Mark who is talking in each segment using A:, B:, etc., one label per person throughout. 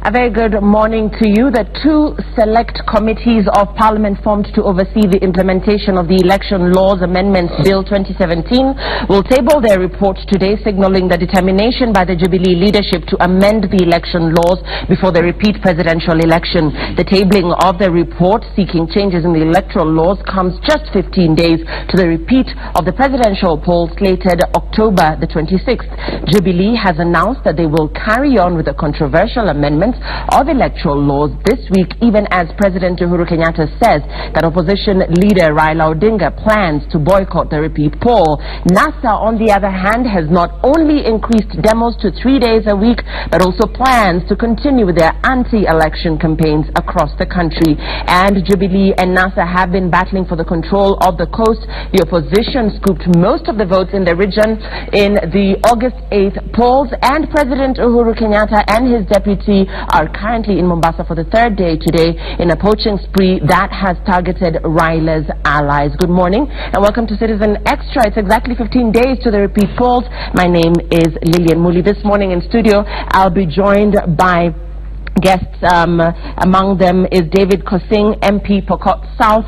A: A very good morning to you. The two select committees of Parliament formed to oversee the implementation of the Election Laws Amendments Bill 2017 will table their report today, signaling the determination by the Jubilee leadership to amend the election laws before the repeat presidential election. The tabling of the report seeking changes in the electoral laws comes just 15 days to the repeat of the presidential poll slated October the 26th. Jubilee has announced that they will carry on with the controversial amendments of electoral laws this week, even as President Uhuru Kenyatta says that opposition leader Raila Odinga plans to boycott the repeat poll. NASA, on the other hand, has not only increased demos to 3 days a week, but also plans to continue with their anti-election campaigns across the country. And Jubilee and NASA have been battling for the control of the coast. The opposition scooped most of the votes in the region in the August 8th polls, and President Uhuru Kenyatta and his deputy are currently in Mombasa for the third day today in a poaching spree that has targeted Raila's allies. Good morning and welcome to Citizen Extra. It's exactly 15 days to the repeat polls. My name is Lillian Muli. This morning in studio, I'll be joined by guests. Among them is David Kosing, MP Pokot South.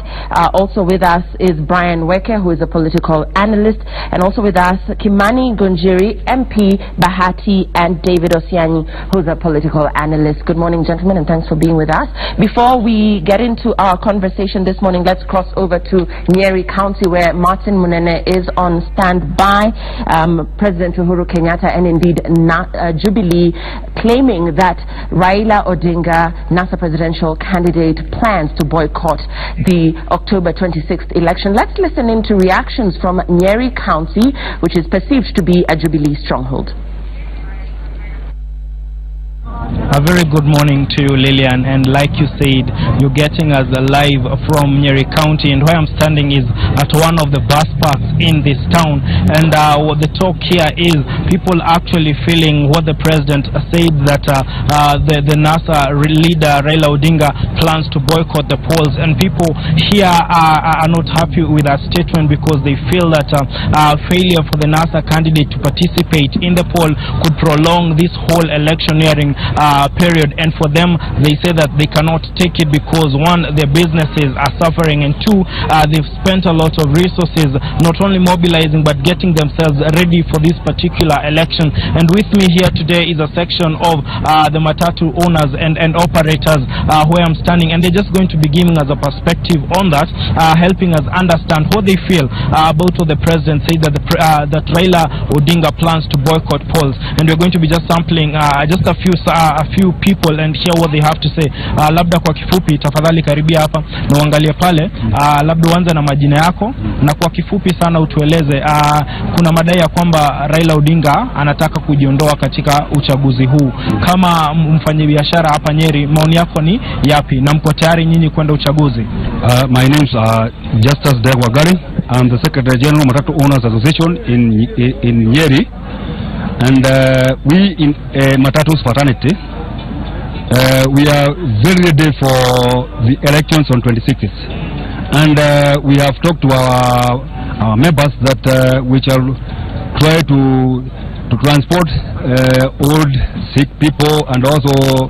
A: Also with us is Brian Weke, who is a political analyst, and also with us Kimani Gunjiri, MP Bahati, and David Osiani, who is a political analyst. Good morning, gentlemen, and thanks for being with us. Before we get into our conversation this morning, let's cross over to Nyeri County, where Martin Munene is on standby. President Uhuru Kenyatta and indeed Jubilee claiming that Raila Odinga, NASA presidential candidate, plans to boycott the October 26th election. Let's listen into reactions from Nyeri County, which is perceived to be a Jubilee stronghold.
B: A very good morning to you, Lillian, and like you said, you're getting us live from Nyeri County, and where I'm standing is at one of the bus parks in this town, and what the talk here is people actually feeling what the president said, that the NASA leader Raila Odinga plans to boycott the polls, and people here are not happy with that statement because they feel that failure for the NASA candidate to participate in the poll could prolong this whole electioneering period, and for them they say that they cannot take it because one, their businesses are suffering, and two, they've spent a lot of resources not only mobilizing but getting themselves ready for this particular election. And with me here today is a section of the Matatu owners and operators where I'm standing, and they're just going to be giving us a perspective on that, helping us understand what they feel about what the president said, that that Raila Odinga plans to boycott polls. And we're going to be just sampling just a few people and hear what they have to say. Labda kwa kifupi, tafadhali karibia hapa na uangalie pale, labda uanze na majina yako na kwa kifupi sana utueleze, kuna madai ya kwamba Raila Odinga anataka kujiondoa katika uchaguzi huu. Kama mfanyabiashara hapa Nyeri, maoni yako ni yapi na mko tayari nyinyi kwenda uchaguzi?
C: My name is Justus Degwagari. I'm the Secretary General Matatu Owners Association in Nyeri, and we in Matatu's fraternity, we are very ready for the elections on 26th, and we have talked to our members that we shall try to transport old, sick people and also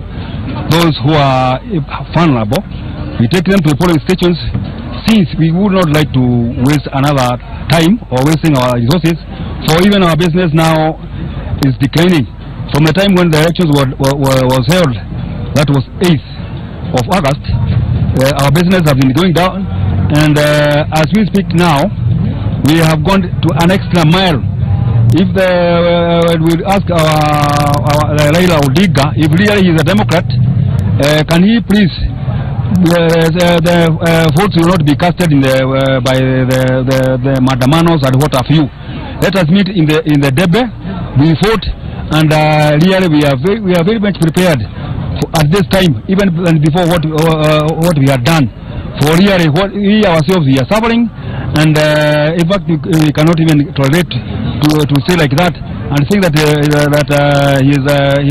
C: those who are vulnerable. We take them to the polling stations, since we would not like to waste another time or wasting our resources, for even our business now is declining. From the time when the elections was held, that was 8th of August, our business has been going down, and as we speak now, we have gone to an extra mile. If we ask our Raila Odinga, if really he is a Democrat, can he please, the votes will not be casted in by the Madamanos and what have you. Let us meet in the Debe, we vote, and really we are very much prepared at this time, even before what we have done. For really, what we ourselves we are suffering, and in fact we cannot even tolerate to say like that and think that he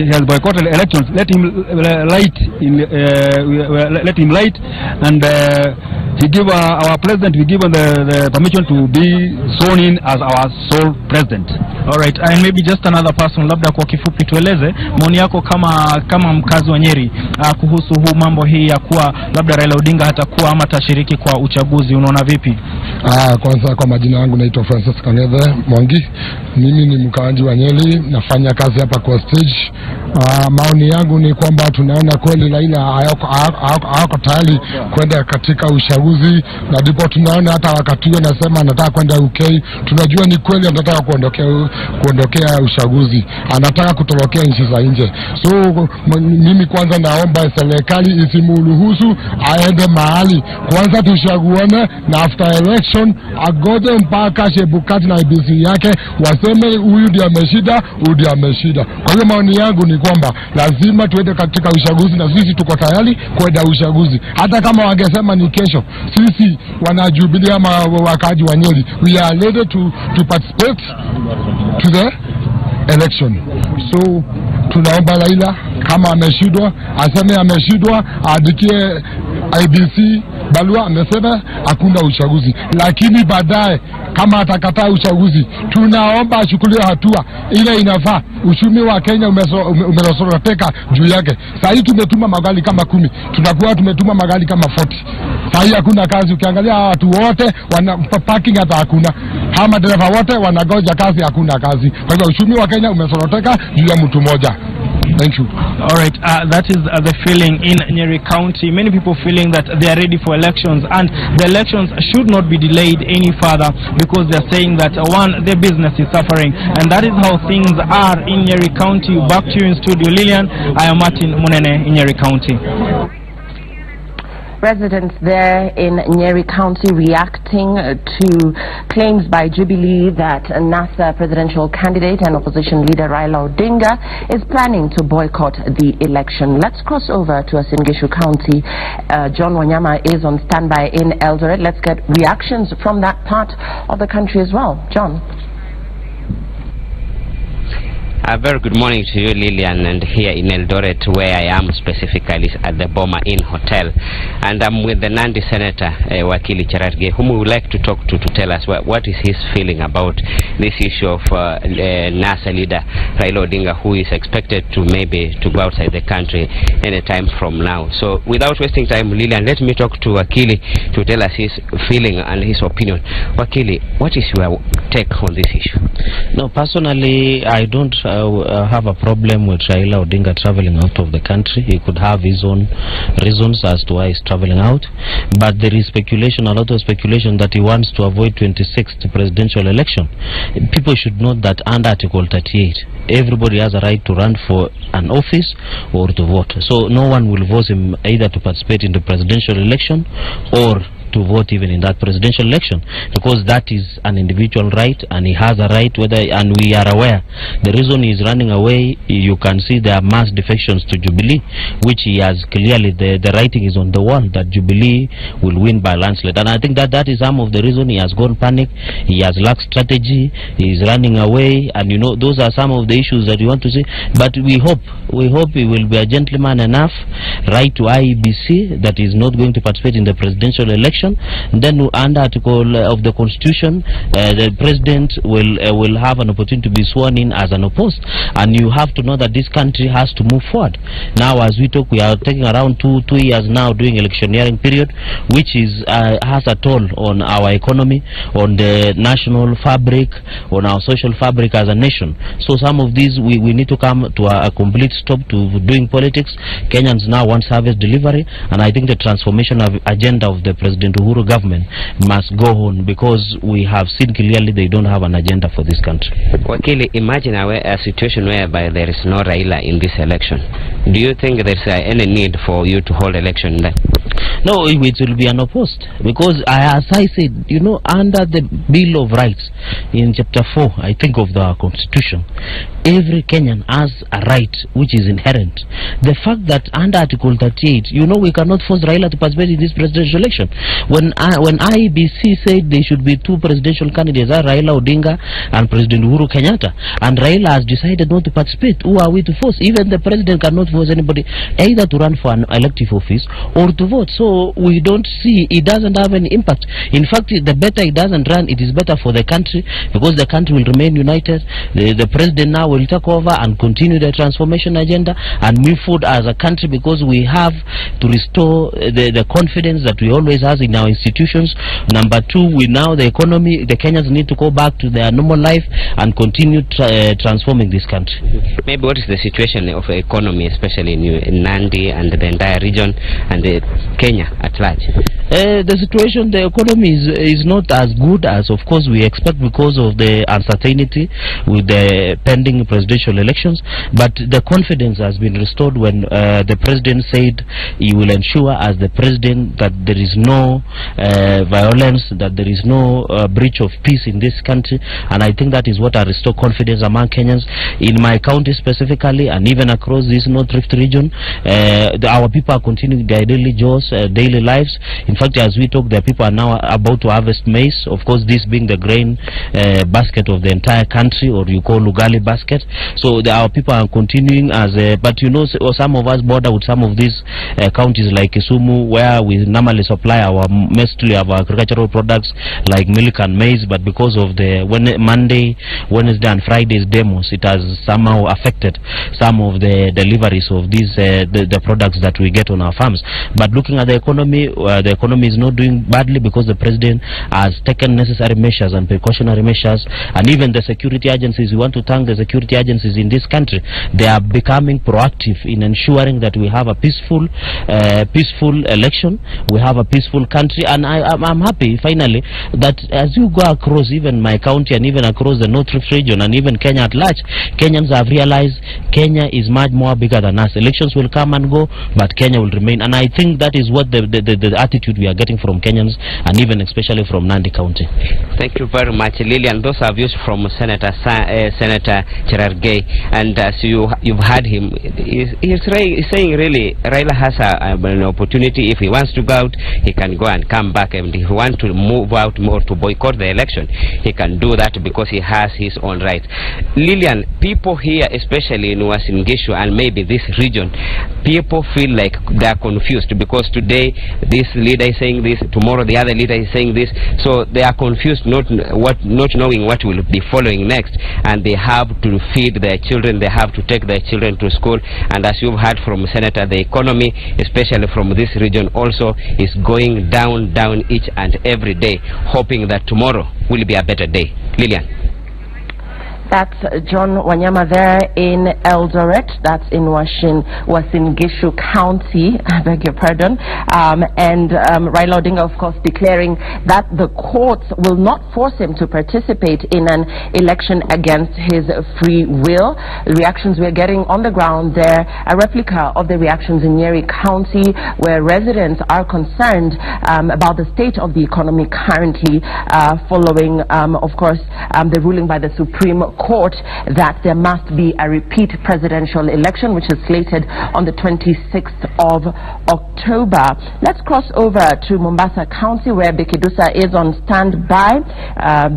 C: has boycotted elections. Let him light and he give our president, we given the permission to be sworn in as our sole president.
B: All right, and maybe just another person, labda kwa kifupi tueleze maoni yako kama mkazi wa Nyeri kuhusu huu mambo hii ya kuwa labda Raila Odinga hatakuwa ama tashiriki kwa uchaguzi, unaona vipi?
D: Kwanza kwa majina yangu naitwa Francis Kang'ethe Mwangi. Mimi ni mkaanji wa Nyeri, nafanya kazi hapa kwa stage. Maoni yangu ni kwamba tunaona kweli Raila hayako tayari kwenda katika uchaguzi, na ndipo tunaona hata wakati huo anasema anataka kwenda UK. Tunajua ni kweli anataka kuondokea uchaguzi, anataka kutorokea nchi za nje. So mimi kwanza naomba serikali isimruhusu aende mahali, kwanza tuchaguane, na after election agoje mpaka Chebukati na IBC yake waseme huyu ndiye ameshida, huyu ndiye ameshida. Kwa hiyo maoni yangu ni kwamba lazima tuende katika uchaguzi, na sisi tuko tayari kwenda uchaguzi. Hata kama wangesema ni kesho, sisi wanajubilia ama wakaji wa Nyeri, we are ready to participate to the election. So tunaomba Raila kama ameshindwa aseme ameshindwa, aadikie IBC barua amesema hakuna uchaguzi. Lakini baadaye kama atakataa uchaguzi, tunaomba achukuliwe hatua ile inafaa. Uchumi wa Kenya umesoroteka juu yake. Sasa tumetuma magari kama 10, tunakuwa tumetuma magari kama 40. Sasa hakuna kazi, ukiangalia watu wote wana parking hata hakuna. Hawa madereva wote wanagoja kazi, hakuna kazi. Kwa hivyo uchumi wa Kenya umesoroteka juu ya mtu mmoja. Thank you.
B: All right, that is the feeling in Nyeri County. Many people feeling that they are ready for elections, and the elections should not be delayed any further because they are saying that one, their business is suffering, and that is how things are in Nyeri County. Back to you in studio, Lillian. I am Martin Munene in Nyeri County.
A: Residents there in Nyeri County reacting to claims by Jubilee that NASA presidential candidate and opposition leader Raila Odinga is planning to boycott the election. Let's cross over to Uasin Gishu County. John Wanyama is on standby in Eldoret. Let's get reactions from that part of the country as well. John.
E: A very good morning to you, Lillian, and here in Eldoret, where I am specifically at the Boma Inn Hotel, and I'm with the Nandi Senator Wakili Cherargei, whom we would like to talk to tell us what is his feeling about this issue of NASA leader Raila Odinga, who is expected to go outside the country any time from now. So without wasting time, Lillian, let me talk to Wakili to tell us his feeling and his opinion. Wakili, what is your take on this issue?
F: No, personally, I don't have a problem with Raila Odinga traveling out of the country. He could have his own reasons as to why he's traveling out, but there is speculation, a lot of speculation, that he wants to avoid 26th presidential election. People should note that under Article 38, everybody has a right to run for an office or to vote. So no one will force him either to participate in the presidential election or to vote even in that presidential election, because that is an individual right and he has a right, and we are aware the reason he is running away. You can see there are mass defections to Jubilee, which he has clearly, the writing is on the wall that Jubilee will win by landslide, and I think that is some of the reason he has gone panic. He has lacked strategy, he is running away, and you know, those are some of the issues that we want to see. But we hope he will be a gentleman enough, right to IEBC, that is not going to participate in the presidential election. Then under article of the Constitution, the president will have an opportunity to be sworn in as an opposed, and you have to know that this country has to move forward. Now as we talk, we are taking around two years now doing electioneering period, which has a toll on our economy, on the national fabric, on our social fabric as a nation. So some of these we need to come to a complete stop to doing politics. Kenyans now want service delivery, and I think the transformation agenda of the President Uhuru government must go on, because we have seen clearly they don't have an agenda for this country.
E: Wakili, imagine a situation whereby there is no Raila in this election. Do you think there's any need for you to hold election then?
F: No, it will be unopposed, because as I said, you know, under the Bill of Rights in chapter 4, I think, of the Constitution, every Kenyan has a right which is inherent. The fact that under Article 38, you know, we cannot force Raila to participate in this presidential election. When IEBC said there should be 2 presidential candidates, Raila Odinga and President Uhuru Kenyatta, and Raila has decided not to participate, who are we to force? Even the president cannot force anybody either to run for an elective office or to vote. So we don't see, it doesn't have any impact. In fact, the better it doesn't run, it is better for the country, because the country will remain united. The president now will take over and continue the transformation agenda and move forward as a country, because we have to restore the confidence that we always have in our institutions. Number 2, we now the economy, the Kenyans need to go back to their normal life and continue transforming this country.
E: Maybe what is the situation of the economy, especially in Nandi and the entire region and Kenya at large?
F: The situation, the economy is not as good as, of course, we expect, because of the uncertainty with the pending presidential elections. But the confidence has been restored when the president said he will ensure, as the president, that there is no violence, that there is no breach of peace in this country. And I think that is what has restored confidence among Kenyans. In my county specifically, and even across this North Rift region, our people are continuing their daily jobs, daily lives. In fact, as we talk, the people are now about to harvest maize. Of course, this being the grain basket of the entire country, or you call Ugali basket. So our people are continuing as but you know, some of us border with some of these counties like Kisumu, where we normally supply our mostly our agricultural products like milk and maize, but because of the Monday, Wednesday and Friday's demos, it has somehow affected some of the deliveries of these the products that we get on our farms. But looking at the economy is not doing badly, because the president has taken necessary measures and precautionary measures, and even the security agencies. We want to thank the security agencies in this country. They are becoming proactive in ensuring that we have a peaceful election, we have a peaceful country. And I'm happy finally that as you go across even my county and even across the North Rift region and even Kenya at large, Kenyans have realized Kenya is much more bigger than us. Elections will come and go, but Kenya will remain. And I think that is what the attitude we are getting from Kenyans, and even especially from Nandi County.
E: Thank you very much, Lilian. Those are views from Senator Cherargei, and as you've heard him, he's saying really Raila has an opportunity. If he wants to go out, he can go and come back, and if he wants to move out more to boycott the election, he can do that because he has his own rights. Lilian, people here, especially in Uasin Gishu and maybe this region, people feel like they are confused, because today this leader is saying this, tomorrow the other leader is saying this, so they are confused, not knowing what will be following next, and they have to feed their children, they have to take their children to school. And as you've heard from Senator, the economy, especially from this region, also is going down each and every day, hoping that tomorrow will be a better day. Lilian.
A: That's John Wanyama there in Eldoret. That's in Uasin Gishu County. I beg your pardon. And Raila Odinga, of course, declaring that the courts will not force him to participate in an election against his free will. The reactions we're getting on the ground there, a replica of the reactions in Nyeri County, where residents are concerned about the state of the economy currently, following, of course, the ruling by the Supreme Court that there must be a repeat presidential election, which is slated on the 26th of October. Let's cross over to Mombasa County, where Bikidusa is on standby.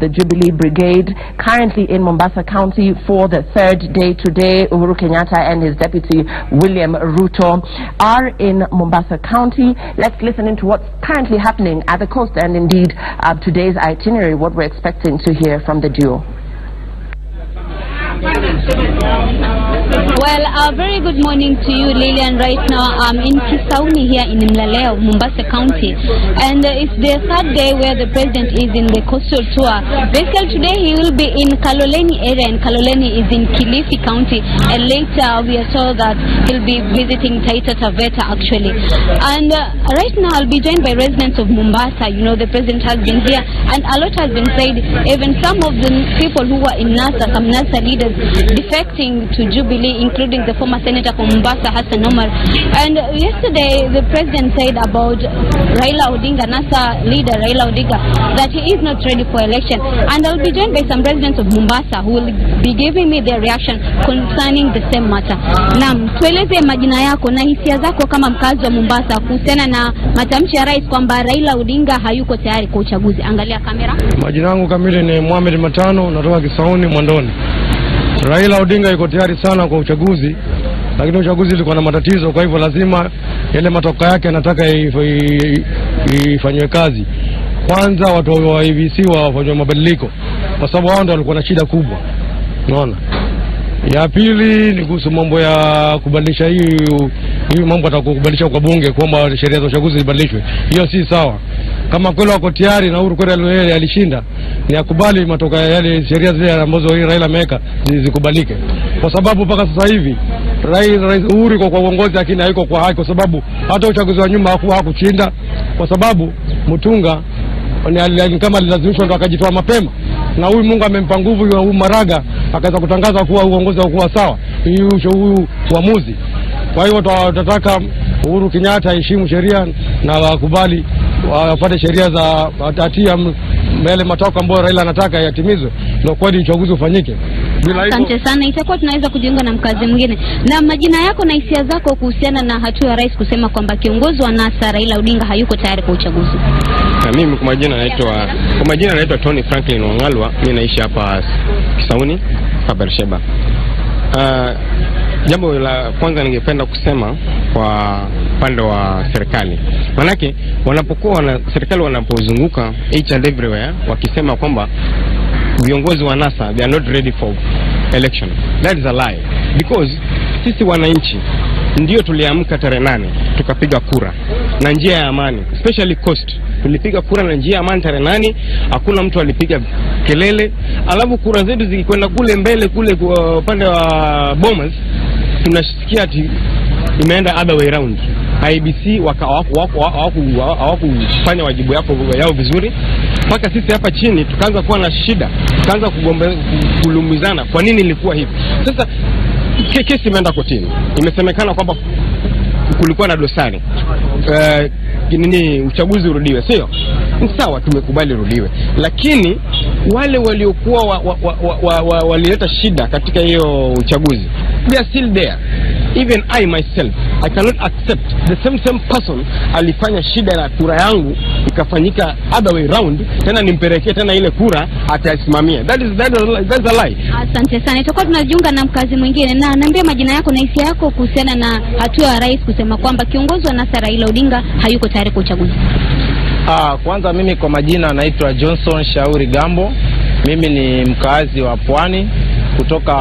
A: The Jubilee Brigade currently in Mombasa County for the third day today. Uhuru Kenyatta and his deputy William Ruto are in Mombasa County. Let's listen into what's currently happening at the coast, and indeed today's itinerary, what we're expecting to hear from the duo.
G: Well, a very good morning to you, Lilian. Right now I'm in Kisauni here in Mlaleo, Mombasa County, and it's the third day where the president is in the coastal tour. Basically today he will be in Kaloleni area, and Kaloleni is in Kilifi County, and later we are told that he'll be visiting Taita Taveta actually. And right now I'll be joined by residents of Mombasa. You know, the president has been here and a lot has been said. Even some of the people who were in NASA, some NASA leaders defecting to Jubilee, including including the former senator from Mombasa, Hassan Omar. And yesterday, the president said about Raila Odinga, NASA leader Raila Odinga, that he is not ready for election. And I'll be joined by some residents of Mombasa who will be giving me their reaction concerning the same matter. Naam, tueleze majina yako na hisia zako kama mkazi wa Mombasa kuhusiana na matamshi ya rais kwamba Raila Odinga hayuko tayari kwa uchaguzi. Angalia kamera.
H: Majina yangu kamili ni Mohamed Matano, natoka Kisauni, Mwandoni. Raila Odinga yuko tayari sana kwa uchaguzi, lakini uchaguzi ulikuwa na matatizo, kwa hivyo lazima yale matokeo yake anataka ifanywe kazi. Kwanza watu wa IEBC wafanywe mabadiliko kwa sababu wao ndio walikuwa na shida kubwa. Unaona? Ya pili ni kuhusu mambo ya kubadilisha hii mambo atakubadilisha kwa bunge kwamba sheria za uchaguzi zibadilishwe. Hiyo si sawa. Kama kweli wako tayari na Uhuru kweli alishinda, ni akubali matokeo yale sheria zile ambazo Raila ameweka zikubalike. Kwa sababu mpaka sasa hivi Rais Uhuru kwa uongozi lakini haiko kwa haki, kwa sababu hata uchaguzi wa nyuma hakushinda kwa sababu Mutunga kama alilazimishwa ndo akajitoa mapema, na huyu Mungu amempa nguvu ya Maraga akaweza kutangaza kuwa uongozi wa sawa huyu uamuzi. Kwa hiyo tutataka Uhuru Kenyatta aheshimu sheria na wakubali wafuate sheria za atia mbele matoko ambayo Raila anataka yatimizwe ndio kweli uchaguzi ufanyike.
G: Asante sana, itakuwa tunaweza kujiunga na mkazi mwingine. Na majina yako na hisia zako kuhusiana na hatua ya rais kusema kwamba kiongozi wa NASA Raila Odinga hayuko tayari kwa uchaguzi.
I: Na mimi kwa majina naitwa Tony Franklin Wangalwa, mimi naishi hapa Kisauni, hapa Beersheba. Jambo la kwanza ningependa kusema kwa pande wa serikali. Manake serikali wanapozunguka each and everywhere wakisema kwamba viongozi wa NASA they are not ready for election. That is a lie. Because sisi wananchi ndio tuliamka tarehe 8 tukapiga kura na njia ya amani, especially Coast. Tulipiga kura na njia ya amani tarehe 8, hakuna mtu alipiga kelele. Alafu kura zetu zikikwenda kule mbele kule kwa upande wa Bomas, tunasikia ati imeenda other way round. IEBC hawakufanya wajibu yao vizuri. Mpaka sisi hapa chini tukaanza kuwa na shida, tukaanza kulumizana kwa nini ilikuwa hivi. Sasa kesi imeenda kotini, imesemekana kwamba kulikuwa na dosari, uchaguzi urudiwe, sio? Sawa, tumekubali rudiwe, lakini wale waliokuwa walileta shida katika hiyo uchaguzi they are still there. Even I myself, I cannot accept the same person alifanya shida na kura yangu ikafanyika other way round, tena nimpelekee tena ile kura atasimamia. That's a lie.
G: Asante sana, itakuwa tunajiunga na mkazi mwingine. Na niambie majina yako na hisia yako kuhusiana na hatua ya rais kusema kwamba kiongozi wa NASA Raila Odinga hayuko tayari kwa uchaguzi.
J: Kwanza mimi kwa majina naitwa Johnson Shauri Gambo. Mimi ni mkazi wa Pwani kutoka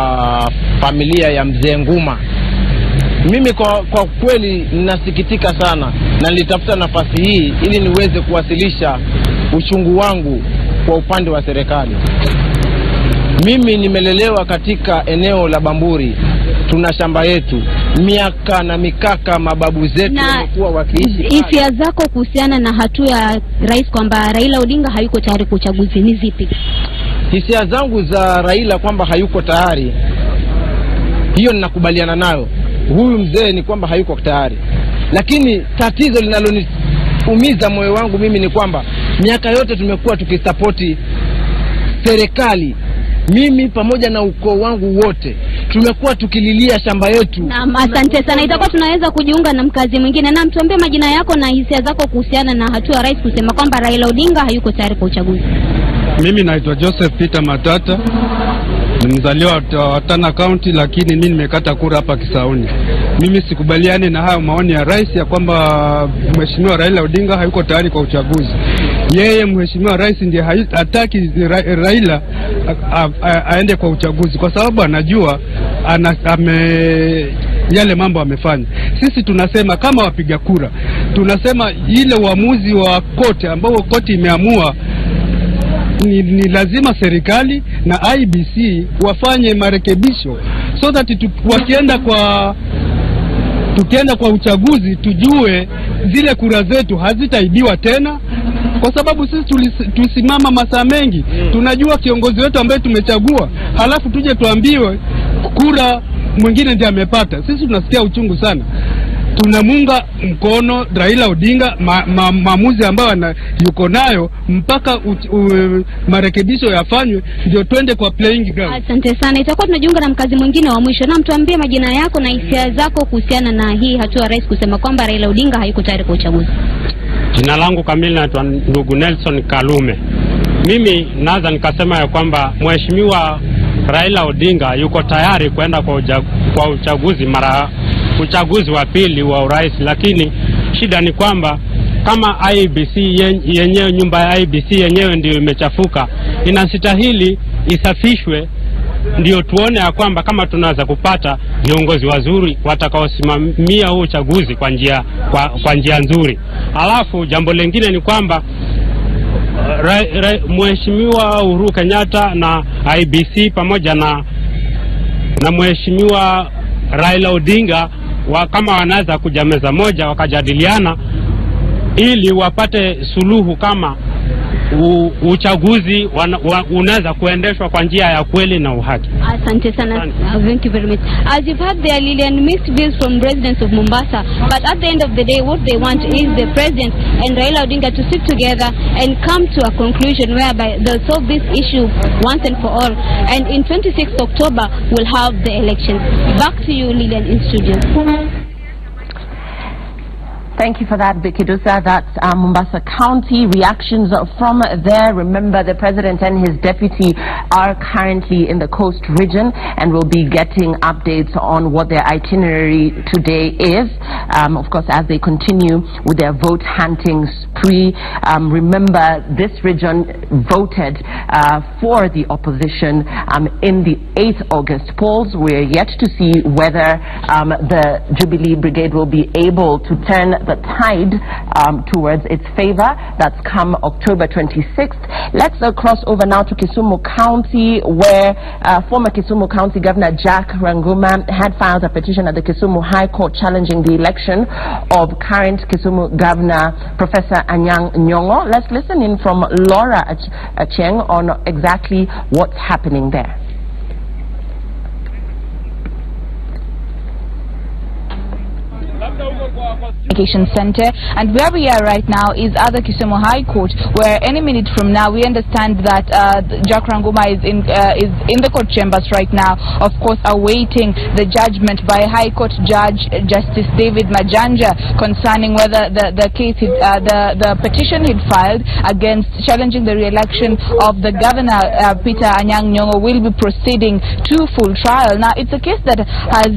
J: familia ya Mzee Nguma. Mimi kwa kweli ninasikitika sana na nilitafuta nafasi hii ili niweze kuwasilisha uchungu wangu kwa upande wa serikali. Mimi nimelelewa katika eneo la Bamburi. Tuna shamba yetu, miaka na mikaka mababu zetu wamekuwa wakiishi.
G: Hisia zako kuhusiana na hatua ya rais kwamba Raila Odinga hayuko tayari kwa uchaguzi ni zipi?
J: Hisia zangu za Raila kwamba hayuko tayari, hiyo ninakubaliana nayo. Huyu mzee ni kwamba hayuko tayari. Lakini tatizo linaloniumiza moyo wangu mimi ni kwamba miaka yote tumekuwa tukisapoti serikali. Mimi pamoja na ukoo wangu wote tumekuwa tukililia shamba yetu.
G: Naam, asante sana, itakuwa tunaweza kujiunga na mkazi mwingine. Na mtuambie majina yako na hisia zako kuhusiana na hatua ya rais kusema kwamba Raila Odinga hayuko tayari kwa uchaguzi.
C: Mimi naitwa Joseph Peter Matata. Ni mzaliwa wa Tana County, lakini mimi nimekata kura hapa Kisauni. Mimi sikubaliani na hayo maoni ya rais ya kwamba Mheshimiwa Raila Odinga hayuko tayari kwa uchaguzi. Yeye Mheshimiwa rais ndiye hataki Raila aende kwa uchaguzi kwa sababu anajua yale mambo amefanya. Sisi tunasema kama wapiga kura, tunasema ile uamuzi wa koti ambao koti imeamua ni lazima serikali na IEBC wafanye marekebisho so that tukienda kwa uchaguzi tujue zile kura zetu hazitaibiwa tena, kwa sababu sisi tulisimama masaa mengi. Tunajua kiongozi wetu ambaye tumechagua, halafu tuje tuambiwe kura
K: mwingine ndiye amepata. Sisi tunasikia uchungu sana. Tunamunga mkono Raila Odinga maamuzi ambayo yuko nayo mpaka marekebisho yafanywe ndio twende kwa playing ground.
G: Asante sana. Itakuwa tunajiunga na mkazi mwingine wa mwisho. Na mtuambie majina yako na hisia zako kuhusiana na hii hatua rais kusema kwamba Raila Odinga hayuko tayari kwa uchaguzi.
L: Jina langu kamili naitwa ndugu Nelson Kalume. Mimi naanza nikasema ya kwamba mheshimiwa Raila Odinga yuko tayari kwenda kwa uchaguzi wa pili wa urais, lakini shida ni kwamba kama IEBC yenyewe, nyumba ya IEBC yenyewe ndio imechafuka, inastahili isafishwe ndio tuone ya kwamba kama tunaweza kupata viongozi wazuri watakaosimamia huu uchaguzi kwa njia nzuri. Alafu jambo lingine ni kwamba mheshimiwa Uhuru Kenyatta na IEBC pamoja na mheshimiwa Raila Odinga kama wanaweza kuja meza moja wakajadiliana ili wapate suluhu kama uchaguzi unaweza kuendeshwa kwa njia ya kweli na uhaki.
G: Asante sana. Thank you very much. As you've heard there, Lilian, mixed views from residents of Mombasa, but at the end of the day what they want is the president and Raila Odinga to sit together and come to a conclusion whereby they'll solve this issue once and for all, and in 26th October we'll have the elections. Back to you, Lilian, in studio.
A: Thank you for that, Bikidusa. That's Mombasa County. Reactions from there. Remember, the president and his deputy are currently in the coast region and will be getting updates on what their itinerary today is. Of course, as they continue with their vote hunting spree. Remember, this region voted for the opposition in the 8th August polls. We're yet to see whether the Jubilee Brigade will be able to turn the tide towards its favor. That's come October 26th. Let's cross over now to Kisumu County, where former Kisumu County Governor Jack Ranguma had filed a petition at the Kisumu High Court challenging the election of current Kisumu Governor Professor Anyang' Nyong'o. Let's listen in from Laura Achieng' on exactly what's happening there.
M: Center, and where we are right now is at the Kisumu High Court, where any minute from now we understand that Jack Ranguma is in the court chambers right now, of course awaiting the judgment by High Court Judge Justice David Majanja concerning whether the case the petition he'd filed against challenging the re-election of the governor Peter Anyang' Nyong'o will be proceeding to full trial. Now it's a case that has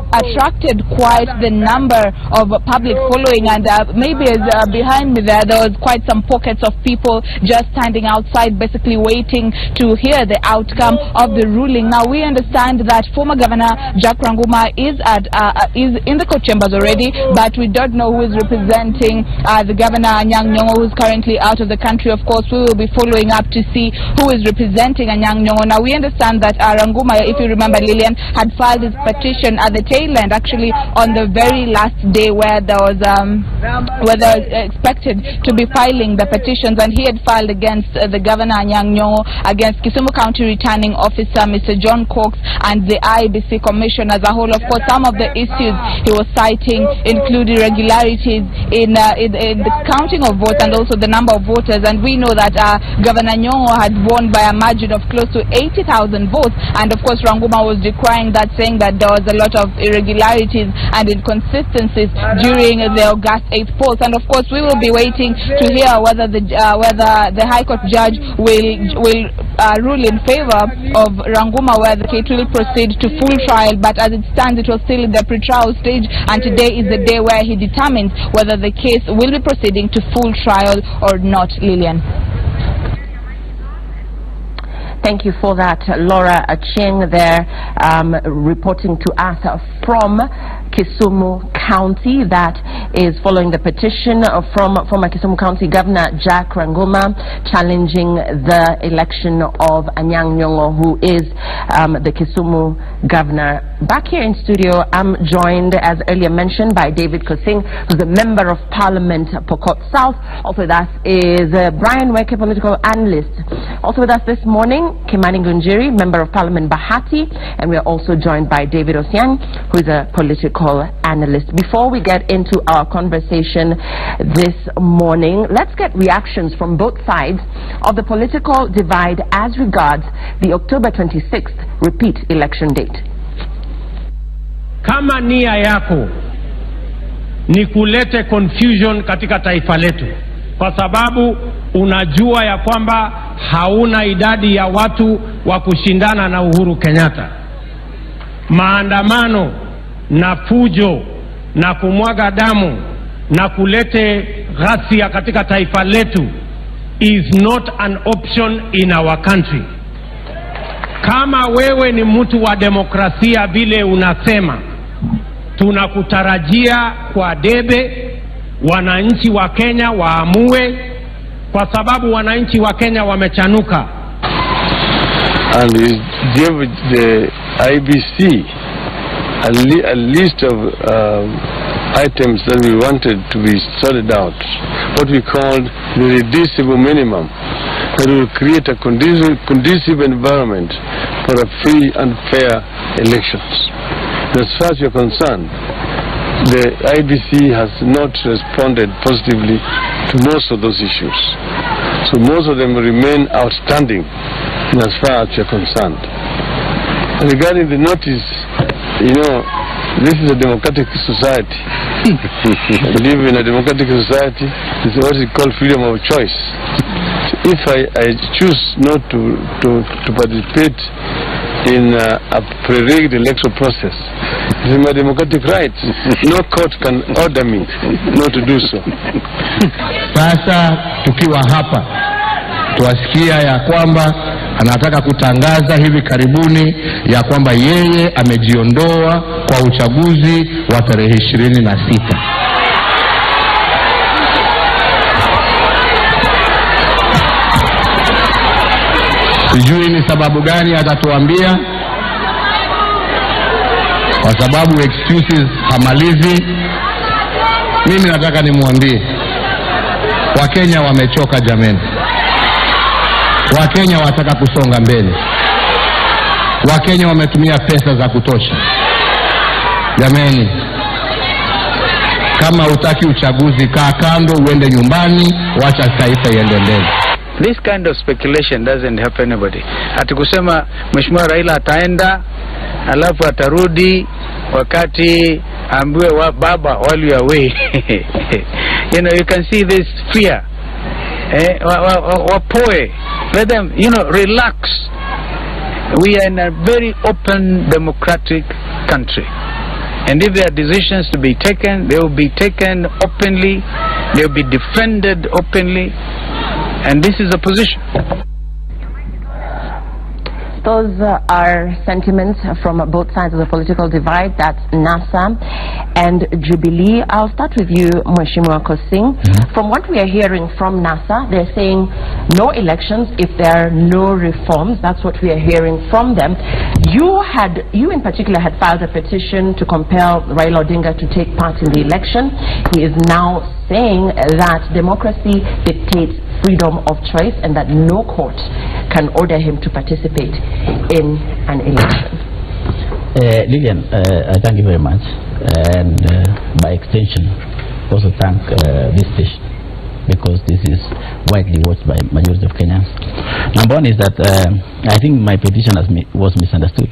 M: attracted quite the number of public following, and maybe behind me there was quite some pockets of people just standing outside basically waiting to hear the outcome of the ruling. Now we understand that former Governor Jack Ranguma is in the court chambers already, but we don't know who is representing the Governor Anyang' Nyong'o, who is currently out of the country. Of course we will be following up to see who is representing Anyang' Nyong'o. Now we understand that Ranguma, if you remember, Lilian, had filed his petition at the tail end, actually on the very last day where there was expected to be filing the petitions, and he had filed against the Governor Anyang' Nyong'o, against Kisumu County Returning Officer Mr. John Cox, and the IEBC Commission as a whole. Of course, some of the issues he was citing include irregularities in the counting of votes and also the number of voters, and we know that Governor Nyong'o had won by a margin of close to 80,000 votes, and of course Ranguma was decrying that, saying that there was a lot of irregularities and inconsistencies during the August 8th polls. And of course we will be waiting to hear whether the High Court judge will rule in favor of Ranguma, where the case will proceed to full trial. But as it stands, it was still in the pre-trial stage, and today is the day where he determines whether the case will be proceeding to full trial or not. Lilian.
A: Thank you for that, Laura Achieng' there, reporting to us from Kisumu County. That is following the petition from former Kisumu County Governor Jack Ranguma challenging the election of Anyang' Nyong'o, who is the Kisumu Governor. Back here in studio, I'm joined, as earlier mentioned, by David Kosing, who's a Member of Parliament, Pokot South. Also with us is Brian Weke, political analyst. Also with us this morning, Kimani Ngunjiri, Member of Parliament, Bahati, and we are also joined by David Osiang, who is a political analyst. Before we get into our conversation this morning, let's get reactions from both sides of the political divide as regards the October 26th repeat election date.
N: Kama nia yako ni kulete confusion katika taifa letu, kwa sababu unajua ya kwamba hauna idadi ya watu wa kushindana na Uhuru Kenyatta, maandamano na fujo na kumwaga damu na kulete ghasia katika taifa letu is not an option in our country. Kama wewe ni mtu wa demokrasia vile unasema, tunakutarajia kwa debe wananchi wa Kenya waamue, kwa sababu wananchi wa Kenya wamechanuka.
O: And we gave the IBC a list of items that we wanted to be sorted out, what we called the reducible minimum, that will create a conducive environment for a free and fair elections. As far as you're concerned, the IBC has not responded positively to most of those issues. So most of them remain outstanding as far as you're concerned. And regarding the notice, you know, this is a democratic society. I live in a democratic society. It's what is called freedom of choice. So if I choose not to participate in a pre-rigged electoral process, it's my democratic right. No court can order me not to do so.
P: Sasa tukiwa hapa tuwasikia ya kwamba anataka kutangaza hivi karibuni ya kwamba yeye amejiondoa kwa uchaguzi wa tarehe 26. Sijui ni sababu gani atatuambia, kwa sababu excuses hamalizi. Mimi nataka nimwambie Wakenya wamechoka jameni. Wakenya wataka kusonga mbele. Wakenya wametumia pesa za kutosha. Jameni, kama utaki uchaguzi, kaa kando, uende nyumbani, wacha taifa iende mbele.
Q: This kind of speculation doesn't help anybody. Atikusema Mheshimiwa Raila ataenda alafu atarudi wakati ambiwe wa baba while you are away. You know, you can see this fear. Wapoe, let them, you know, relax. We are in a very open democratic country, and if there are decisions to be taken, they will be taken openly, they will be defended openly, and this is the position.
A: Those are sentiments from both sides of the political divide. That's NASA and Jubilee. I'll start with you, Mheshimiwa Kosing. From what we are hearing from NASA, they're saying no elections if there are no reforms. That's what we are hearing from them. You in particular had filed a petition to compel Raila Odinga to take part in the election. He is now saying that democracy dictates freedom of choice and that no court can order him to participate in an election.
R: Lillian, I thank you very much, and by extension also thank this station, because this is widely watched by majority of Kenyans. Number one is that I think my petition was misunderstood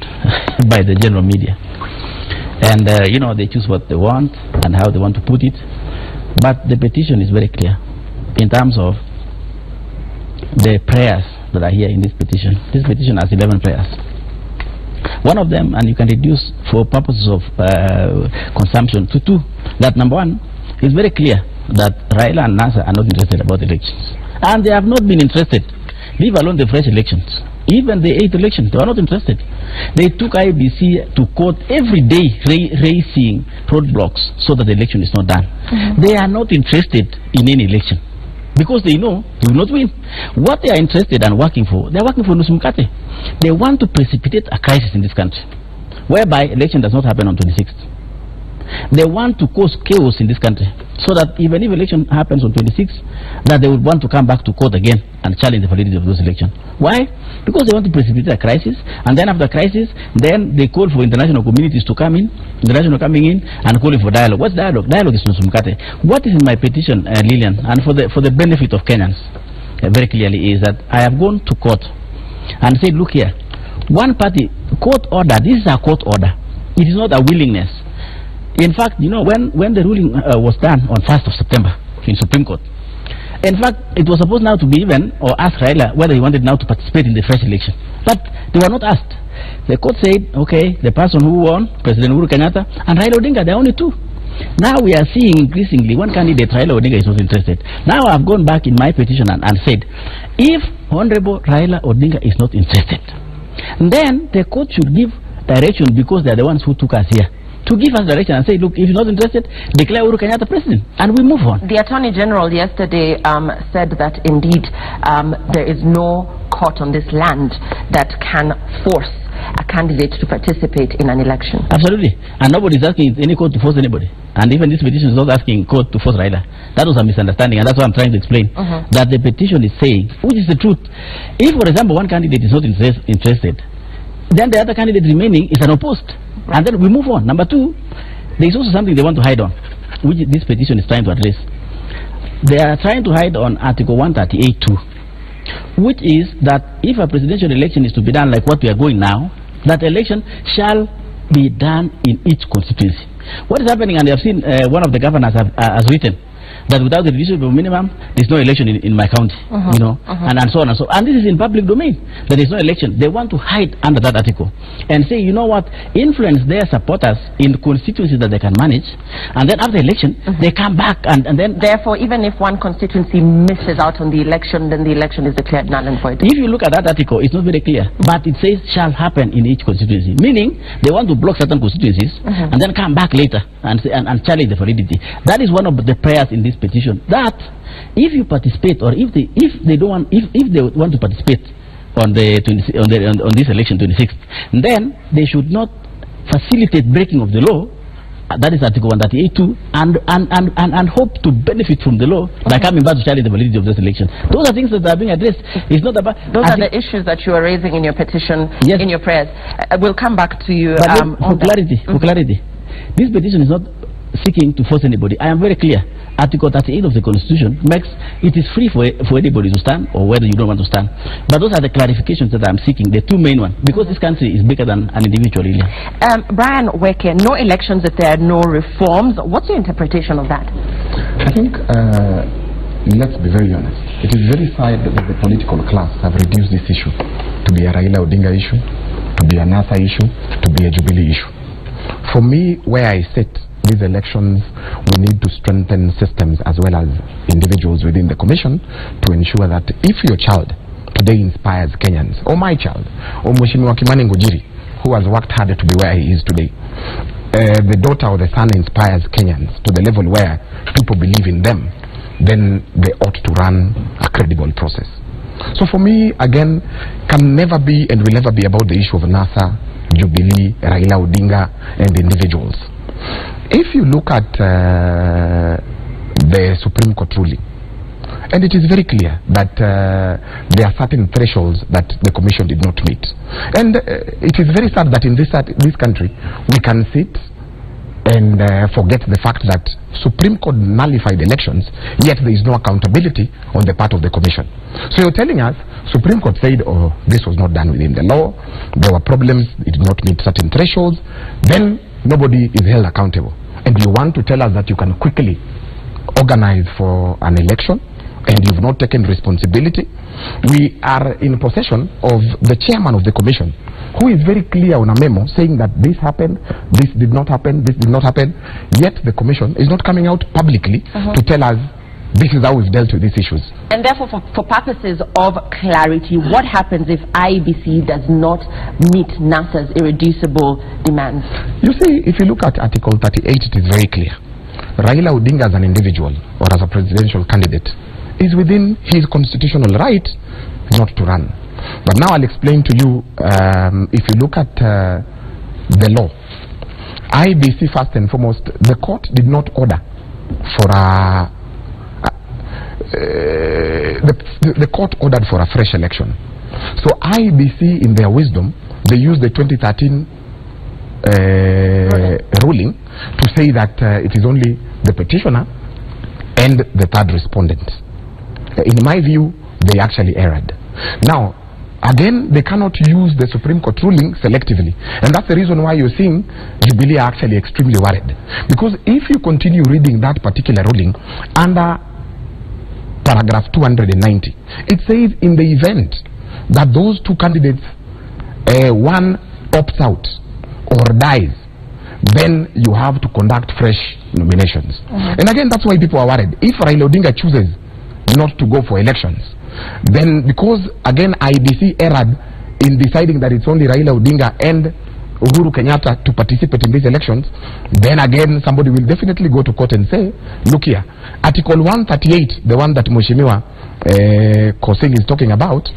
R: by the general media, and you know, they choose what they want and how they want to put it, but the petition is very clear in terms of the prayers that are here in this petition. This petition has 11 prayers. One of them, and you can reduce for purposes of consumption to 2. That number one is very clear that Raila and NASA are not interested about elections, and they have not been interested, leave alone the fresh elections. Even the 8th election, they were not interested. They took IBC to court every day, raising roadblocks so that the election is not done. They are not interested in any election because they know they will not win. What they are interested and working for, they are working for nusu mkate. They want to precipitate a crisis in this country, whereby election does not happen on 26th. They want to cause chaos in this country, so that even if election happens on 26th, that they would want to come back to court again and challenge the validity of those elections. Why? Because they want to precipitate a crisis, and then after crisis, then they call for international communities to come in, international coming in, and calling for dialogue. What's dialogue? Dialogue is nusu mkate. What is in my petition, Lillian, and for the benefit of Kenyans, very clearly, is that I have gone to court and said, look here, one party, court order, this is a court order. It is not a willingness. In fact, you know, when the ruling was done on 1st of September in Supreme Court, in fact, it was supposed now to be even, or ask Raila whether he wanted now to participate in the fresh election. But they were not asked. The court said, okay, the person who won, President Uhuru Kenyatta, and Raila Odinga, there are only two. Now we are seeing increasingly one candidate, Raila Odinga, is not interested. Now I've gone back in my petition and said, if Honorable Raila Odinga is not interested, then the court should give direction, because they are the ones who took us here, to give us direction and say, look, if you're not interested, declare Uhuru Kenyatta president, and we move on.
A: The Attorney General yesterday said that indeed there is no court on this land that can force a candidate to participate in an election.
R: Absolutely. And nobody is asking any court to force anybody. And even this petition is not asking court to force Raila. That was a misunderstanding, and that's what I'm trying to explain. That the petition is saying, which is the truth, if, for example, one candidate is not interested, then the other candidate remaining is unopposed. And then we move on. Number two, there is also something they want to hide on, which this petition is trying to address. They are trying to hide on Article 138(2), which is that if a presidential election is to be done like what we are going now, that election shall be done in each constituency. What is happening, and they have seen one of the governors has written, that without the reduction of minimum, there is no election in my county, you know, and so on and so on. And this is in public domain. There is no election. They want to hide under that article and say, you know what, influence their supporters in constituencies that they can manage, and then after election, they come back and then...
A: Therefore, even if one constituency misses out on the election, then the election is declared null and void.
R: If you look at that article, it's not very clear, but it says shall happen in each constituency, meaning they want to block certain constituencies and then come back later and challenge the validity. That is one of the prayers in this petition, that if you participate, or if they want to participate on this election 26th, then they should not facilitate breaking of the law. That is Article 138(2), and hope to benefit from the law by coming back to challenge the validity of this election. Those are things that are being addressed. It's not about...
A: Those are the issues that you are raising in your petition, in your prayers. We'll come back to you.
R: But for clarity, this petition is not seeking to force anybody. I am very clear. Article 38 of the Constitution makes it is free for anybody to stand, or whether you don't want to stand. But those are the clarifications that I'm seeking, the two main ones, because this country is bigger than an individual. Really.
A: Brian Weke, no elections if there are no reforms. What's your interpretation of that?
S: I think, let's be very honest, it is very sad that the political class have reduced this issue to be a Raila Odinga issue, to be a NASA issue, to be a Jubilee issue. For me, where I sit, these elections, we need to strengthen systems as well as individuals within the commission to ensure that if your child today inspires Kenyans, or my child, or Mheshimiwa Kimani Ngujiri, who has worked hard to be where he is today, the daughter or the son inspires Kenyans to the level where people believe in them, then they ought to run a credible process. So for me, again, can never be and will never be about the issue of NASA, Jubilee, Raila Odinga and individuals. If you look at the Supreme Court ruling, and it is very clear that there are certain thresholds that the Commission did not meet. And it is very sad that in this country, we can sit and forget the fact that Supreme Court nullified elections, yet there is no accountability on the part of the Commission. So you're telling us, Supreme Court said, oh, this was not done within the law, there were problems, it did not meet certain thresholds, then nobody is held accountable. And you want to tell us that you can quickly organize for an election and you've not taken responsibility? We are in possession of the chairman of the commission, who is very clear on a memo saying that this happened, this did not happen, this did not happen, yet the commission is not coming out publicly to tell us This is how we've dealt with these issues.
A: And therefore, for purposes of clarity, what happens if IEBC does not meet NASA's irreducible demands?
S: You see, if you look at Article 38, it is very clear. Raila Odinga as an individual or as a presidential candidate is within his constitutional right not to run. But now I'll explain to you, if you look at the law, IEBC first and foremost, the court did not order for the court ordered for a fresh election. So IEBC, in their wisdom, they used the 2013 ruling to say that it is only the petitioner and the third respondent. In my view, they actually erred. Now, again, they cannot use the Supreme Court ruling selectively. And that's the reason why you're seeing Jubilee are actually extremely worried. Because if you continue reading that particular ruling under paragraph 290, it says in the event that those two candidates, one opts out or dies, then you have to conduct fresh nominations. And again, that's why people are worried. If Raila Odinga chooses not to go for elections, then because again IEBC erred in deciding that it's only Raila Odinga and Uhuru Kenyatta to participate in these elections, then again somebody will definitely go to court and say, look here, Article 138, the one that Mheshimiwa Kosing is talking about,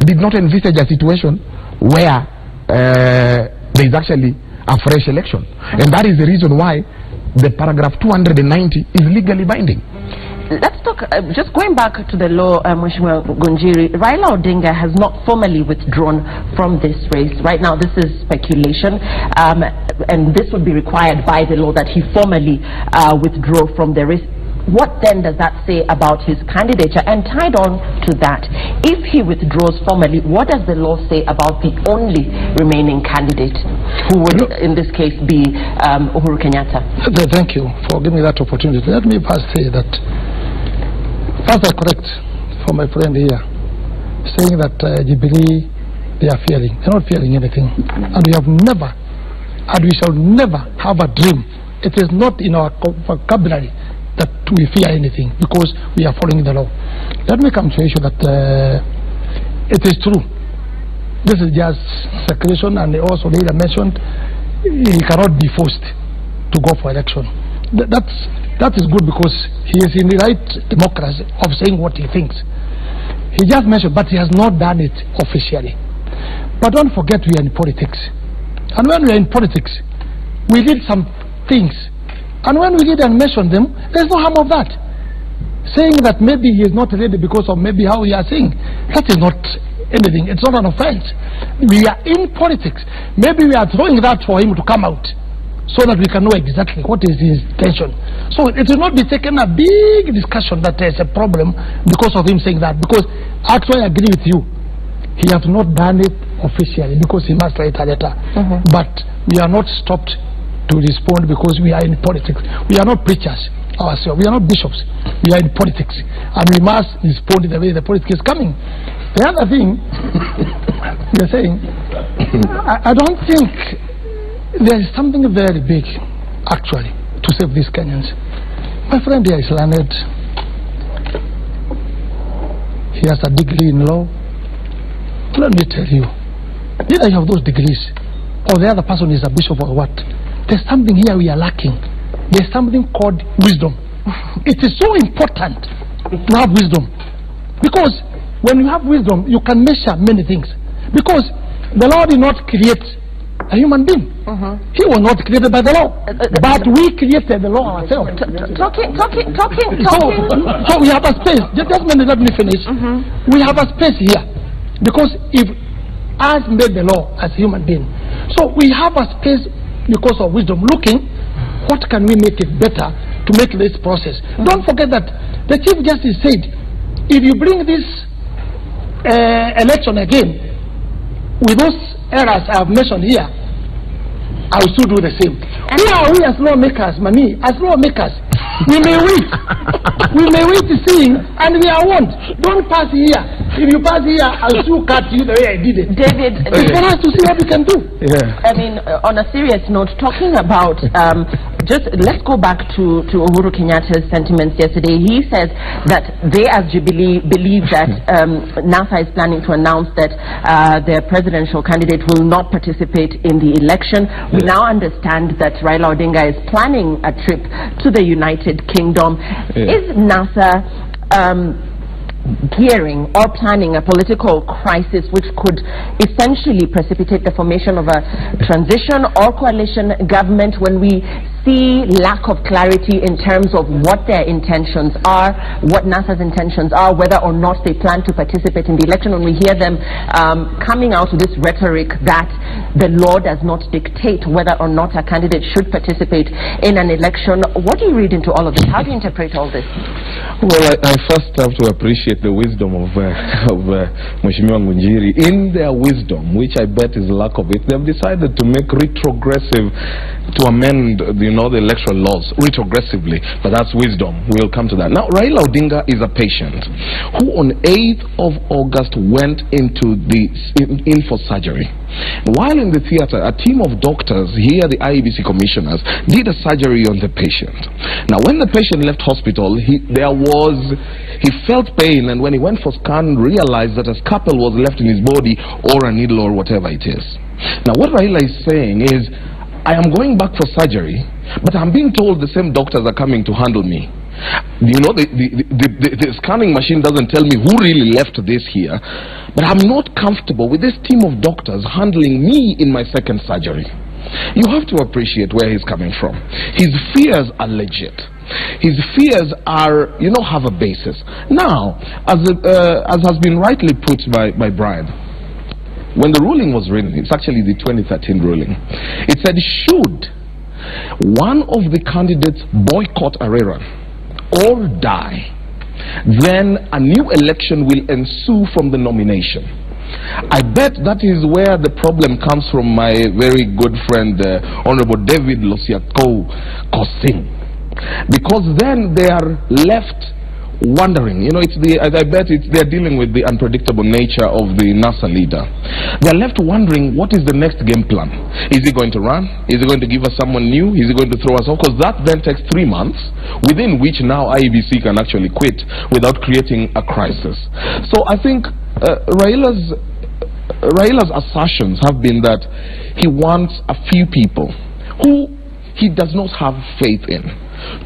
S: did not envisage a situation where there is actually a fresh election. And that is the reason why the paragraph 290 is legally binding.
A: Let's talk, just going back to the law, Mheshimiwa Gunjiri, Raila Odinga has not formally withdrawn from this race. Right now, this is speculation, and this would be required by the law that he formally withdraw from the race. What then does that say about his candidature? And tied on to that, if he withdraws formally, what does the law say about the only remaining candidate, who would in this case be Uhuru Kenyatta?
T: Thank you for giving me that opportunity. Let me first say that, first I correct for my friend here, saying that Jubilee, they are fearing. They're not fearing anything. And we have never, and we shall never have a dream. It is not in our vocabulary that we fear anything, because we are following the law. Let me come to the issue that it is true. This is just speculation, and also later mentioned he cannot be forced to go for election. That is good, because he is in the right democracy of saying what he thinks. He just mentioned, but he has not done it officially. But don't forget, we are in politics. And when we are in politics, we did some things. And when we did and mention them, there's no harm of that. Saying that maybe he is not ready because of maybe how we are saying, that is not anything. It's not an offense. We are in politics. Maybe we are throwing that for him to come out, so that we can know exactly what is his intention. So it will not be taken a big discussion that there's a problem because of him saying that. Because actually I agree with you, he has not done it officially, because he must write a letter. But we are not stopped to respond, because we are in politics. We are not preachers ourselves. We are not bishops. We are in politics, and we must respond the way the politics is coming. The other thing you're saying, I don't think there is something very big actually to save these Kenyans. My friend here is learned. He has a degree in law. Let me tell you, either you have those degrees or the other person is a bishop or what, there's something here we are lacking. There's something called wisdom. It is so important to have wisdom, because when you have wisdom, you can measure many things. Because the Lord did not create a human being. He was not created by the law, but we created the law ourselves.
A: Talking.
T: So we have a space. Just a minute, let me finish. We have a space here, because if us made the law as a human being, so we have a space because of wisdom, looking what can we make it better to make this process. Don't forget that the Chief Justice said, if you bring this election again with those errors I have mentioned here, I will still do the same. Who are we as lawmakers, Mani? As lawmakers, we may wait. We may wait to see, and we are warned. Don't pass here If you pass here, I'll still cut you the way I did it.
A: David,
T: it's for us to see what we can do.
A: Yeah. I mean, on a serious note, talking about just let's go back to Uhuru Kenyatta's sentiments yesterday. He says that they, as Jubilee, believe that NASA is planning to announce that their presidential candidate will not participate in the election. We now understand that Raila Odinga is planning a trip to the United Kingdom. Is NASA gearing or planning a political crisis which could essentially precipitate the formation of a transition or coalition government when we see lack of clarity in terms of what their intentions are, what NASA's intentions are, whether or not they plan to participate in the election, when we hear them coming out with this rhetoric that the law does not dictate whether or not a candidate should participate in an election? What do you read into all of this? How do you interpret all this?
U: Well, I first have to appreciate the wisdom of Mheshimiwa Ngunjiri. In their wisdom, which I bet is lack of it, they've decided to make retrogressive, to amend the electoral laws retrogressively, but that's wisdom. We'll come to that. Now, Raila Odinga is a patient who on 8th of August went into in for surgery. While in the theater, a team of doctors, here the IEBC commissioners, did a surgery on the patient. Now, when the patient left hospital, he felt pain, and when he went for scan, realized that a scalpel was left in his body, or a needle, or whatever it is. Now, what Raila is saying is, I am going back for surgery, but I'm being told the same doctors are coming to handle me. The scanning machine doesn't tell me who really left this here, but I'm not comfortable with this team of doctors handling me in my second surgery. You have to appreciate where he's coming from. His fears are legit. His fears are, have a basis. Now, as has been rightly put by Brian, when the ruling was written, it's actually the 2013 ruling, it said, should one of the candidates boycott a rerun or die, then a new election will ensue from the nomination. I bet that is where the problem comes from, my very good friend, Honorable David Losiako Kosing. Because then they are left wondering, I bet they're dealing with the unpredictable nature of the NASA leader. They're left wondering, what is the next game plan? Is he going to run? Is he going to give us someone new? Is he going to throw us off? Because that then takes 3 months, within which now IEBC can actually quit without creating a crisis. So I think Raila's assertions have been that he wants a few people who he does not have faith in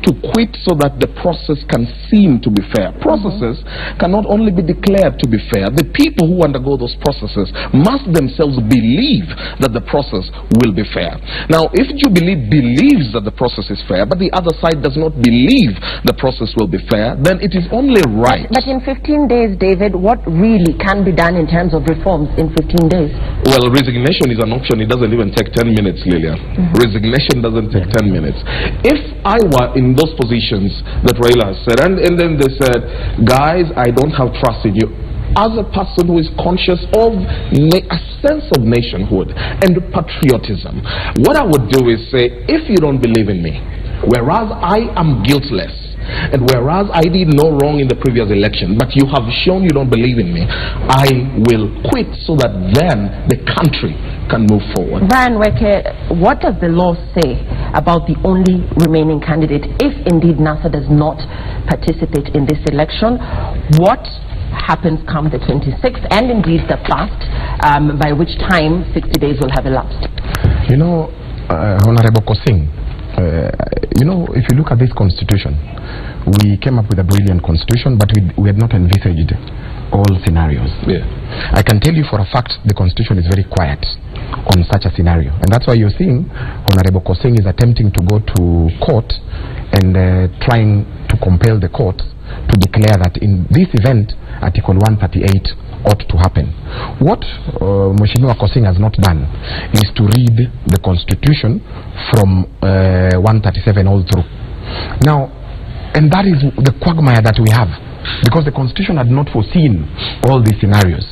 U: to quit so that the process can seem to be fair. Processes cannot only be declared to be fair. The people who undergo those processes must themselves believe that the process will be fair. Now, if Jubilee believes that the process is fair, but the other side does not believe the process will be fair, then it is only right.
A: But in 15 days, David, what really can be done in terms of reforms in 15 days? Well,
U: resignation is an option. It doesn't even take 10 minutes, Lilian. Resignation doesn't take 10 minutes. If I were in those positions that Raila has said, and then they said, guys, I don't have trust in you. As a person who is conscious of a sense of nationhood and patriotism, what I would do is say, if you don't believe in me, whereas I am guiltless, and whereas I did no wrong in the previous election, but you have shown you don't believe in me, I will quit so that then the country can move forward.
A: Brian Weke, what does the law say about the only remaining candidate if indeed NASA does not participate in this election? What happens come the 26th and indeed the 1st, by which time 60 days will have elapsed?
S: Honorable Kosing, if you look at this constitution, we came up with a brilliant constitution, but we had not envisaged all scenarios.
U: Yeah.
S: I can tell you for a fact the constitution is very quiet on such a scenario, and that's why you're seeing Honorable Kosing is attempting to go to court and trying to compel the court to declare that in this event Article 138 ought to happen. What Mheshimiwa Kosing has not done is to read the constitution from 137 all through. Now, and that is the quagmire that we have, because the constitution had not foreseen all these scenarios.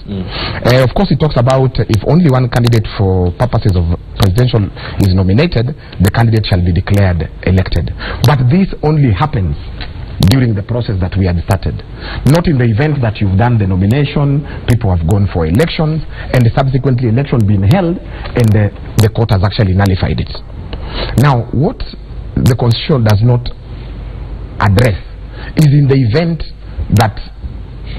S: Of course, it talks about if only one candidate for purposes of presidential is nominated, the candidate shall be declared elected. But this only happens during the process that we had started. Not in the event that you've done the nomination, people have gone for elections, and subsequently election being held, and the court has actually nullified it. Now, what the Constitution does not address is in the event that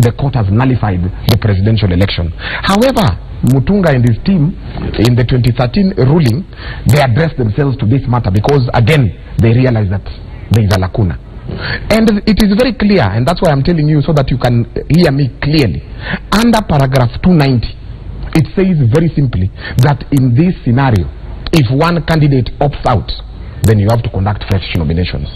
S: the court has nullified the presidential election. However, Mutunga and his team, in the 2013 ruling, they addressed themselves to this matter because, again, they realized that there is a lacuna. And it is very clear, and that's why I'm telling you so that you can hear me clearly. Under paragraph 290, it says very simply that in this scenario, if one candidate opts out, then you have to conduct fresh nominations.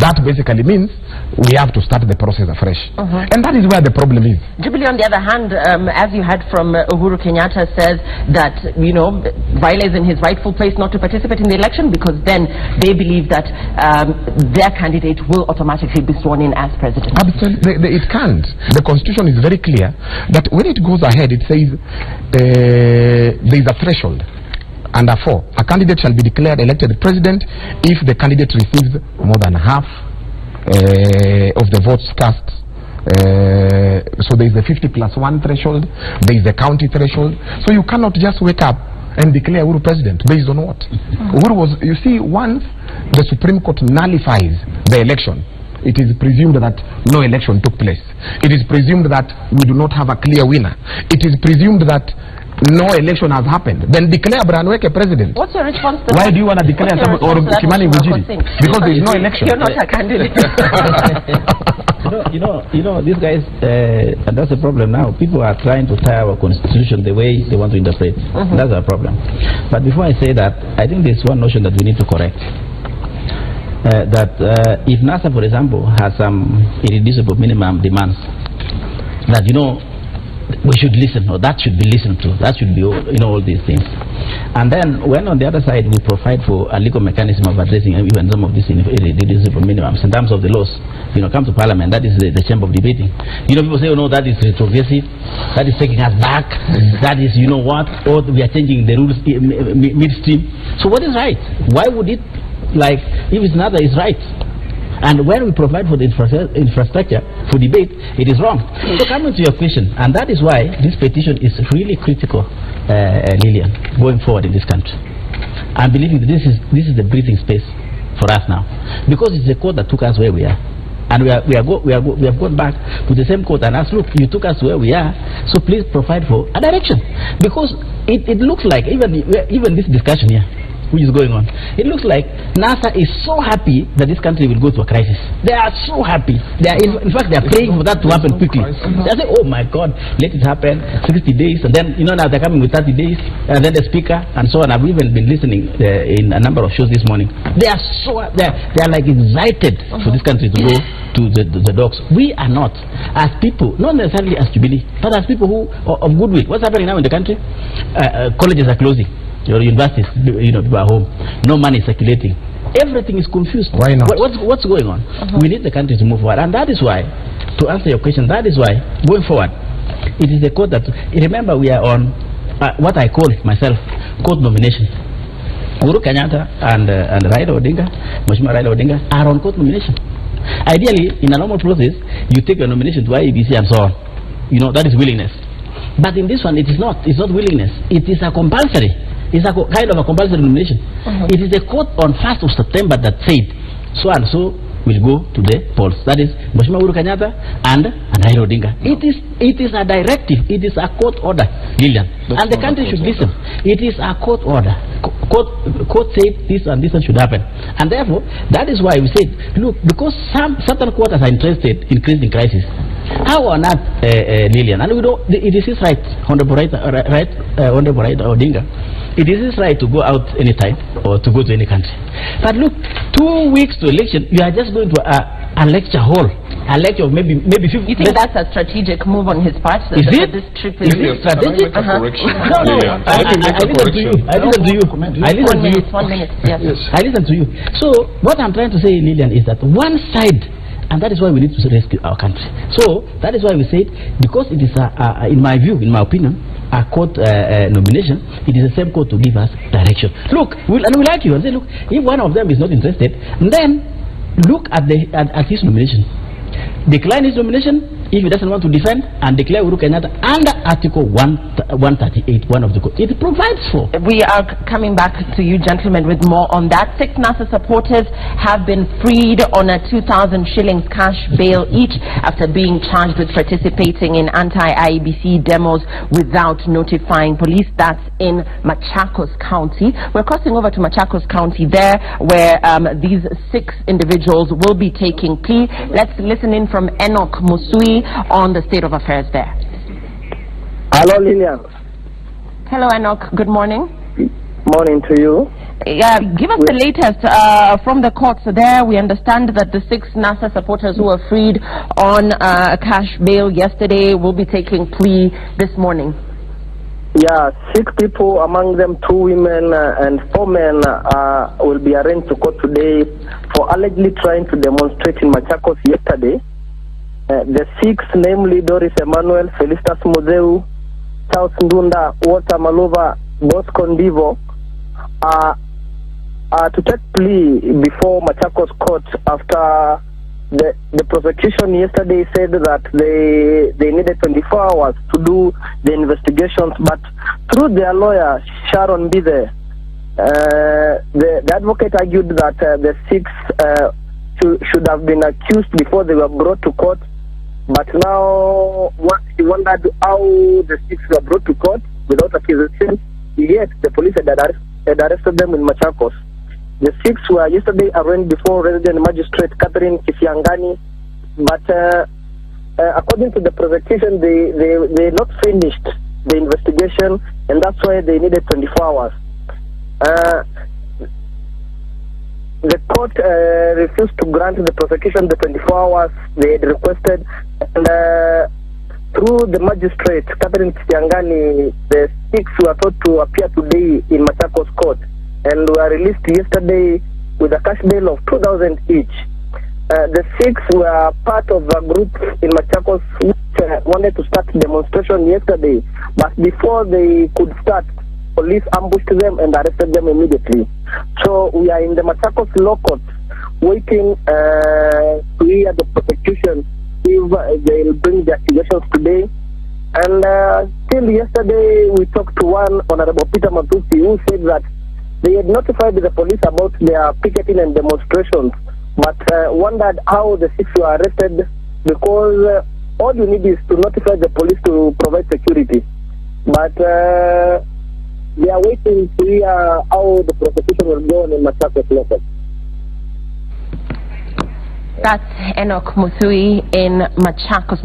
S: That basically means we have to start the process afresh. And that is where the problem is.
A: Jubilee, on the other hand, as you heard from Uhuru Kenyatta, says that, you know, Raila is in his rightful place not to participate in the election because then they believe that their candidate will automatically be sworn in as president.
S: Absolutely, it can't. The Constitution is very clear that when it goes ahead, it says there is a threshold. Under 4, a candidate shall be declared elected president if the candidate receives more than half of the votes cast. So there is the 50+1 threshold, there is the county threshold. So you cannot just wake up and declare Uhuru president based on what? Uhuru was, you see, once the Supreme Court nullifies the election, it is presumed that no election took place. It is presumed that we do not have a clear winner. It is presumed that no election has happened. Then declare Branweke president.
A: What's your response to
S: Why do you want to declare someone or Kimani Ngujiri? Because there is no election.
A: You're not a candidate.
R: you know, these guys, and that's the problem now. People are trying to tie our constitution the way they want to interpret. That's our problem. But before I say that, I think there's one notion that we need to correct. If NASA, for example, has some irreducible minimum demands, that, you know, we should listen, or that should be listened to, that should be, you know, all these things. And then when on the other side we provide for a legal mechanism of addressing even some of these irreducible minimums in terms of the laws, you know, come to parliament, that is the chamber of debating. You know, people say, oh no, that is retrogressive, that is taking us back, that is, you know what, or we are changing the rules midstream. So what is right? Why would it, like, if it's not that it's right? And when we provide for the infrastructure for debate, it is wrong. So coming to your question, and that is why this petition is really critical, Lillian, going forward in this country. I'm believing that this is the breathing space for us now, because it's the court that took us where we are, and we have gone back to the same court and asked, look, you took us to where we are, so please provide for a direction, because it looks like even this discussion here, which is going on, it looks like NASA is so happy that this country will go to a crisis. They are so happy. They are in fact, they are praying for that to happen quickly. They say, oh my God, let it happen, 60 days, and then, you know, now they're coming with 30 days, and then the speaker, and so on. I've even been listening in a number of shows this morning. They are so, they are like excited for this country to go to the dogs. We are not, as people, not necessarily as Jubilee, but as people who of goodwill. What's happening now in the country? Colleges are closing. Your universities, you know, people are home. No money circulating. Everything is confused.
S: Why not?
R: What's going on? We need the country to move forward, and that is why, to answer your question, that is why going forward, it is the court that. Remember, we are on what I call myself court nomination. Uhuru Kenyatta and Raila Odinga, Mheshimiwa Raila Odinga, are on court nomination. Ideally, in a normal process, you take your nomination to IEBC and so on. You know, that is willingness. But in this one, it is not. It's not willingness. It is a compulsory. It's a kind of a compulsory nomination. It is the court on 1st of September that said so and so will go to the polls. That is Mheshimiwa Uhuru Kenyatta and Raila Odinga. It is a directive. It is a court order, Lillian. And the country should listen. It is a court order. Court said this and this should happen. And therefore, that is why we said, look, because certain quarters are interested in creating crisis. How on earth, Lillian? And we don't. It is his right, Honorable Raila Odinga. It is his right to go out anytime or to go to any country. But look, 2 weeks to election, you are just going to a lecture hall, a lecture of maybe 50.
A: You think that's a strategic move on his part?
R: Is it?
A: This trip is
R: strategic?
A: No.
R: I listen to you. I listen to you.
A: 1 minute. Yes.
R: I listen to you. So what I'm trying to say, Lillian, is that one side. And that is why we need to rescue our country. So that is why we said, because it is, in my view, in my opinion, a court nomination, it is the same court to give us direction. Look, we like you and say, look, if one of them is not interested, then look at his nomination. decline his nomination if he doesn't want to defend, and declare Uhuru Kenyatta under Article 138, one of the code. It provides for.
A: We are coming back to you, gentlemen, with more on that. 6 NASA supporters have been freed on a 2,000 shillings cash bail each after being charged with participating in anti-IEBC demos without notifying police. That's in Machakos County. We're crossing over to Machakos County there, where these 6 individuals will be taking plea. Let's listen in from Enoch Musui on the state of affairs there.
D: Hello, Lillian.
A: Hello, Enoch. Good morning.
D: Morning to you.
A: Give us the latest from the courts there. We understand that the 6 NASA supporters who were freed on cash bail yesterday will be taking plea this morning.
D: Yeah, 6 people, among them 2 women and 4 men, will be arraigned to court today for allegedly trying to demonstrate in Machakos yesterday. The 6, namely Doris Emmanuel, Felicitas Muzeu, Charles Ndunda, Walter Malova, Bosco Ndivo, to take plea before Machakos court after the prosecution yesterday said that they needed 24 hours to do the investigations, but through their lawyer, Sharon Bide, the advocate argued that the 6 should have been accused before they were brought to court. But now, he wondered how the 6 were brought to court without accusation, yet the police had arrested them in Machakos. The 6 were yesterday arraigned before resident magistrate Catherine Kisiangani, but according to the prosecution, they not finished the investigation, and that's why they needed 24 hours. The court refused to grant the prosecution the 24 hours they had requested, and through the magistrate, Catherine Kisiangani, the 6 were thought to appear today in Machakos court and were released yesterday with a cash bail of 2,000 each. The 6 were part of a group in Machakos which wanted to start demonstration yesterday, but before they could start, police ambushed them and arrested them immediately. So we are in the Machakos law court waiting to hear the prosecution if they'll bring the accusations today. And still yesterday we talked to one Honorable Peter Matusi who said that they had notified the police about their picketing and demonstrations, but wondered how the 6 were arrested, because all you need is to notify the police to provide security. But they are waiting to hear how the prosecution will go on in Machakos local.
A: That's Enoch Musui in Machakos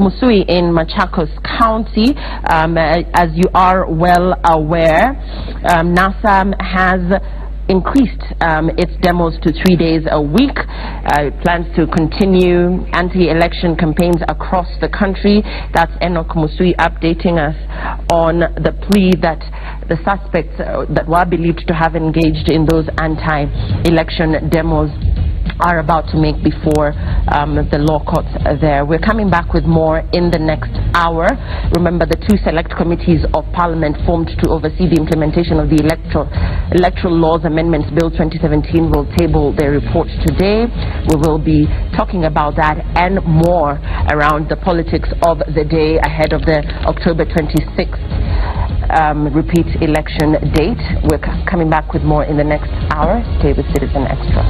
A: County. As you are well aware, NASA has increased its demos to 3 days a week. It plans to continue anti-election campaigns across the country. That's Enoch Musui updating us on the plea that the suspects that were believed to have engaged in those anti-election demos are about to make before the law courts there. We're coming back with more in the next hour. Remember, the 2 select committees of Parliament formed to oversee the implementation of the Electoral Laws Amendments Bill 2017 will table their report today. We will be talking about that and more around the politics of the day ahead of the October 26th repeat election date. We're coming back with more in the next hour. Stay with Citizen Extra.